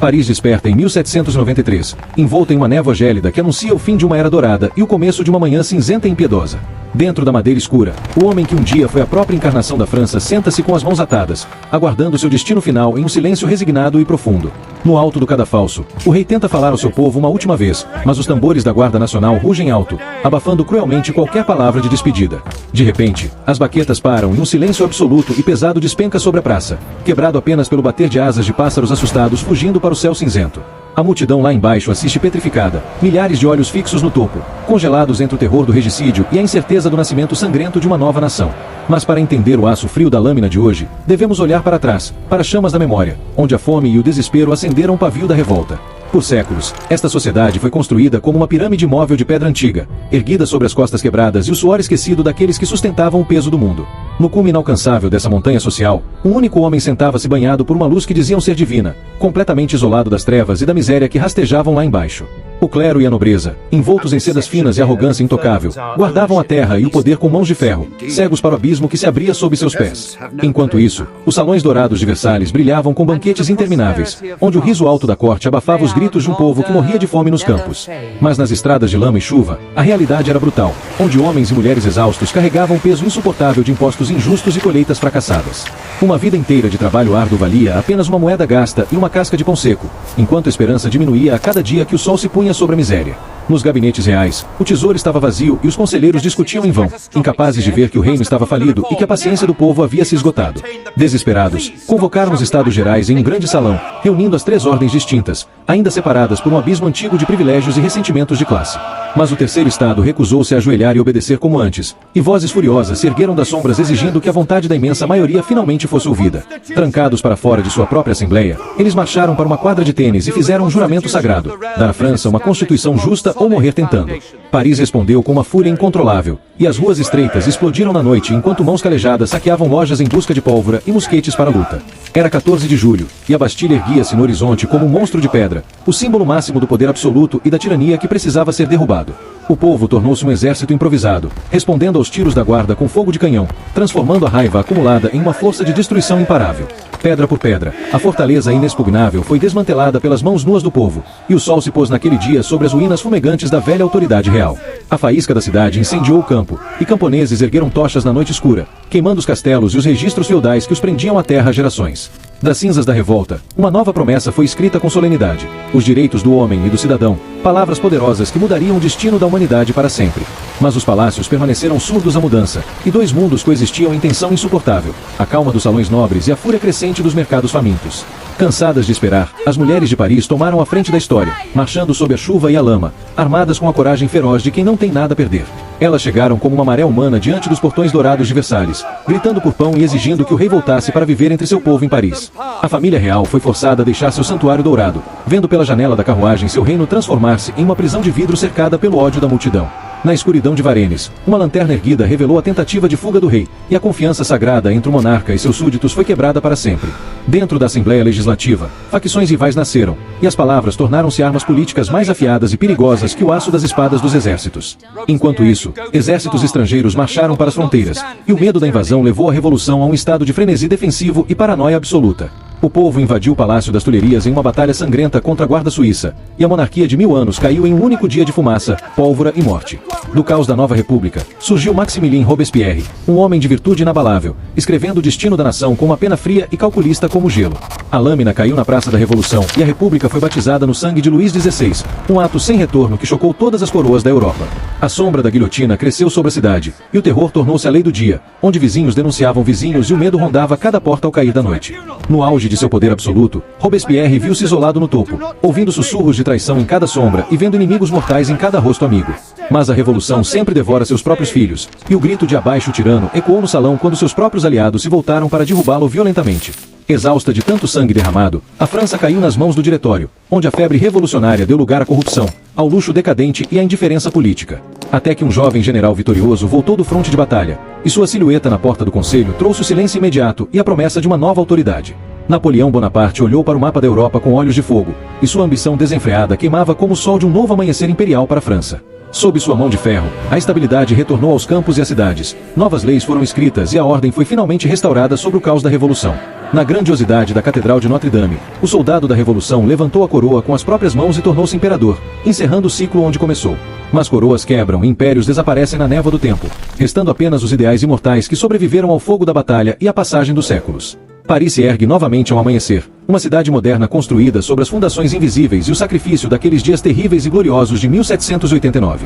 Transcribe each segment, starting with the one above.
Paris desperta em 1793, envolta em uma névoa gélida que anuncia o fim de uma era dourada e o começo de uma manhã cinzenta e impiedosa. Dentro da madeira escura, o homem que um dia foi a própria encarnação da França senta-se com as mãos atadas, aguardando seu destino final em um silêncio resignado e profundo. No alto do cadafalso, o rei tenta falar ao seu povo uma última vez, mas os tambores da Guarda Nacional rugem alto, abafando cruelmente qualquer palavra de despedida. De repente, as baquetas param e um silêncio absoluto e pesado despenca sobre a praça, quebrado apenas pelo bater de asas de pássaros assustados fugindo para o céu cinzento. A multidão lá embaixo assiste petrificada, milhares de olhos fixos no topo, congelados entre o terror do regicídio e a incerteza do nascimento sangrento de uma nova nação. Mas para entender o aço frio da lâmina de hoje, devemos olhar para trás, para as chamas da memória, onde a fome e o desespero acenderam o pavio da revolta. Por séculos, esta sociedade foi construída como uma pirâmide móvel de pedra antiga, erguida sobre as costas quebradas e o suor esquecido daqueles que sustentavam o peso do mundo. No cume inalcançável dessa montanha social, um único homem sentava-se banhado por uma luz que diziam ser divina, completamente isolado das trevas e da miséria que rastejavam lá embaixo. O clero e a nobreza, envoltos em sedas finas e arrogância intocável, guardavam a terra e o poder com mãos de ferro, cegos para o abismo que se abria sob seus pés. Enquanto isso, os salões dourados de Versalhes brilhavam com banquetes intermináveis, onde o riso alto da corte abafava os gritos de um povo que morria de fome nos campos. Mas nas estradas de lama e chuva, a realidade era brutal, onde homens e mulheres exaustos carregavam um peso insuportável de impostos injustos e colheitas fracassadas. Uma vida inteira de trabalho árduo valia apenas uma moeda gasta e uma casca de pão seco, enquanto a esperança diminuía a cada dia que o sol se punha sobre a miséria. Nos gabinetes reais, o tesouro estava vazio e os conselheiros discutiam em vão, incapazes de ver que o reino estava falido e que a paciência do povo havia se esgotado. Desesperados, convocaram os Estados Gerais em um grande salão, reunindo as 3 ordens distintas, ainda separadas por um abismo antigo de privilégios e ressentimentos de classe. Mas o terceiro Estado recusou-se a ajoelhar e obedecer como antes, e vozes furiosas se ergueram das sombras exigindo que a vontade da imensa maioria finalmente fosse ouvida. Trancados para fora de sua própria assembleia, eles marcharam para uma quadra de tênis e fizeram um juramento sagrado: dar à França uma constituição justa ou morrer tentando. Paris respondeu com uma fúria incontrolável, e as ruas estreitas explodiram na noite enquanto mãos calejadas saqueavam lojas em busca de pólvora e mosquetes para a luta. Era 14 de julho, e a Bastilha erguia-se no horizonte como um monstro de pedra, o símbolo máximo do poder absoluto e da tirania que precisava ser derrubado. O povo tornou-se um exército improvisado, respondendo aos tiros da guarda com fogo de canhão, transformando a raiva acumulada em uma força de destruição imparável. Pedra por pedra, a fortaleza inexpugnável foi desmantelada pelas mãos nuas do povo, e o sol se pôs naquele dia sobre as ruínas fumegantes da velha autoridade real. A faísca da cidade incendiou o campo, e camponeses ergueram tochas na noite escura, queimando os castelos e os registros feudais que os prendiam à terra há gerações. Das cinzas da revolta, uma nova promessa foi escrita com solenidade: os direitos do homem e do cidadão, palavras poderosas que mudariam o destino da humanidade para sempre. Mas os palácios permaneceram surdos à mudança, e 2 mundos coexistiam em tensão insuportável: a calma dos salões nobres e a fúria crescente dos mercados famintos. Cansadas de esperar, as mulheres de Paris tomaram a frente da história, marchando sob a chuva e a lama, armadas com a coragem feroz de quem não tem nada a perder. Elas chegaram como uma maré humana diante dos portões dourados de Versalhes, gritando por pão e exigindo que o rei voltasse para viver entre seu povo em Paris. A família real foi forçada a deixar seu santuário dourado, vendo pela janela da carruagem seu reino transformar-se em uma prisão de vidro cercada pelo ódio da multidão. Na escuridão de Varennes, uma lanterna erguida revelou a tentativa de fuga do rei, e a confiança sagrada entre o monarca e seus súditos foi quebrada para sempre. Dentro da Assembleia Legislativa, facções rivais nasceram, e as palavras tornaram-se armas políticas mais afiadas e perigosas que o aço das espadas dos exércitos. Enquanto isso, exércitos estrangeiros marcharam para as fronteiras, e o medo da invasão levou a revolução a um estado de frenesi defensivo e paranoia absoluta. O povo invadiu o Palácio das Tulherias em uma batalha sangrenta contra a Guarda Suíça, e a monarquia de 1000 anos caiu em um único dia de fumaça, pólvora e morte. Do caos da nova república, surgiu Maximilien Robespierre, um homem de virtude inabalável, escrevendo o destino da nação com uma pena fria e calculista como gelo. A lâmina caiu na Praça da Revolução e a república foi batizada no sangue de Luís XVI, um ato sem retorno que chocou todas as coroas da Europa. A sombra da guilhotina cresceu sobre a cidade, e o terror tornou-se a lei do dia, onde vizinhos denunciavam vizinhos e o medo rondava cada porta ao cair da noite. No auge de seu poder absoluto, Robespierre viu-se isolado no topo, ouvindo sussurros de traição em cada sombra e vendo inimigos mortais em cada rosto amigo. Mas a revolução sempre devora seus próprios filhos, e o grito de abaixo o tirano ecoou no salão quando seus próprios aliados se voltaram para derrubá-lo violentamente. Exausta de tanto sangue derramado, a França caiu nas mãos do diretório, onde a febre revolucionária deu lugar à corrupção, ao luxo decadente e à indiferença política. Até que um jovem general vitorioso voltou do fronte de batalha, e sua silhueta na porta do conselho trouxe o silêncio imediato e a promessa de uma nova autoridade. Napoleão Bonaparte olhou para o mapa da Europa com olhos de fogo, e sua ambição desenfreada queimava como o sol de um novo amanhecer imperial para a França. Sob sua mão de ferro, a estabilidade retornou aos campos e às cidades. Novas leis foram escritas e a ordem foi finalmente restaurada sobre o caos da Revolução. Na grandiosidade da Catedral de Notre-Dame, o soldado da Revolução levantou a coroa com as próprias mãos e tornou-se imperador, encerrando o ciclo onde começou. Mas coroas quebram e impérios desaparecem na névoa do tempo, restando apenas os ideais imortais que sobreviveram ao fogo da batalha e à passagem dos séculos. Paris se ergue novamente ao amanhecer, uma cidade moderna construída sobre as fundações invisíveis e o sacrifício daqueles dias terríveis e gloriosos de 1789.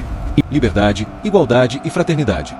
Liberdade, igualdade e fraternidade.